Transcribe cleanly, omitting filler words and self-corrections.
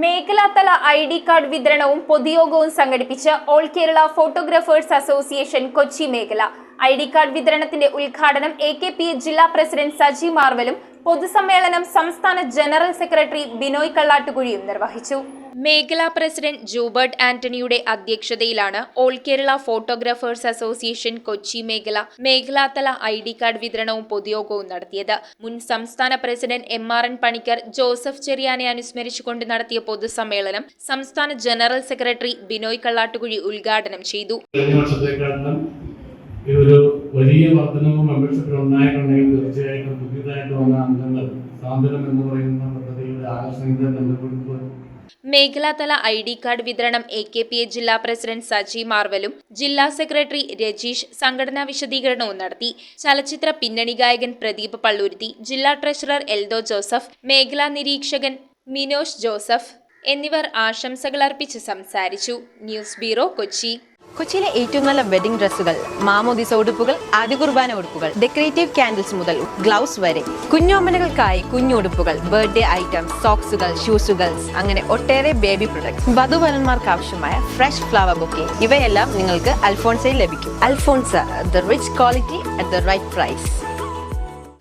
മേഖലാതല ID card വിതരണവും പൊതുയോഗവും സംഘടിപ്പിച്ച് all Kerala photographers association Kochi മേഖല. ഐഡി കാർഡ് വിതരണത്തിന്റെ ഉദ്ഘാടനം AKPA ജില്ലാ പ്രസിഡന്റ് സജി മാർവലും പൊതുസമ്മേളനം സംസ്ഥാന ജനറൽ സെക്രട്ടറി ബിനോയ് കള്ളാട്ടുകുഴിയും നിർവഹിച്ചു. മേഖലാ പ്രസിഡന്റ് ജൂബർട്ട് ആന്റണിയുടെ അധ്യക്ഷതയിലാണ് all Kerala photographers association Kochi മേഖലാതല ഐഡി കാർഡ് വിതരണവും പൊതുയോഗവും നടത്തിയത്. മുൻ സംസ്ഥാന പ്രസിഡന്റ് MRN പണിക്കർ ജോസഫ് ചെറിയാനെ അനുസ്മരിച്ചുകൊണ്ട് നടത്തിയ പൊതുസമ്മേളനം സംസ്ഥാന ജനറൽ സെക്രട്ടറി ബിനോയ് കള്ളാട്ടുകുഴി ഉദ്ഘാടനം ചെയ്തു. ഒരു വലിയ വർധനവും മെമ്പർഷിപ്പിൽ ഉണ്ടായിട്ടുണ്ടെങ്കിൽ തീർച്ചയായിട്ടും പുതിയതായിട്ട് വന്ന അംഗങ്ങൾ സാന്ത്വനം എന്ന് പറയുന്ന പദ്ധതിയുടെ ആകർഷണീയത. മേഖലാതല ഐഡി കാർഡ് വിതരണം AKPA ജില്ലാ പ്രസിഡന്റ് സജി മാർവലും ജില്ലാ സെക്രട്ടറി രജീഷ് സംഘടനാ വിശദീകരണവും നടത്തി. ചലച്ചിത്ര പിന്നണി ഗായകൻ പ്രദീപ് പള്ളൂരുത്തി, ജില്ലാ ട്രഷറർ എൽദോ ജോസഫ്, മേഖലാ നിരീക്ഷകൻ മിനോഷ് ജോസഫ് എന്നിവർ ആശംസകൾ അർപ്പിച്ച് സംസാരിച്ചു. News bureau, Kochi. കൊച്ചിയിലെ ഏറ്റവും നല്ല വെഡിംഗ് ഡ്രസ്സുകൾ, മാമോദിസ ഉടുപ്പുകൾ, ആദ്യ കുർബാന ഉടുപ്പുകൾ, ഡെക്കറേറ്റീവ് കാൻഡിൽസ് മുതൽ ഗ്ലൗസ് വരെ, കുഞ്ഞോമനകൾക്കായി കുഞ്ഞുടുപ്പുകൾ, ബർത്ത്ഡേ ഐറ്റംസ്, സോക്സുകൾ, ഷൂസുകൾ, അങ്ങനെ ഒട്ടേറെ ബേബി പ്രൊഡക്ട്സ്, വധുവരന്മാർക്ക് ആവശ്യമായ ഫ്രഷ് ഫ്ലവർ ബൊക്കെ, ഇവയെല്ലാം നിങ്ങൾക്ക് അൽഫോൺസയിൽ ലഭിക്കും. Alphonsa, the rich quality at the right price.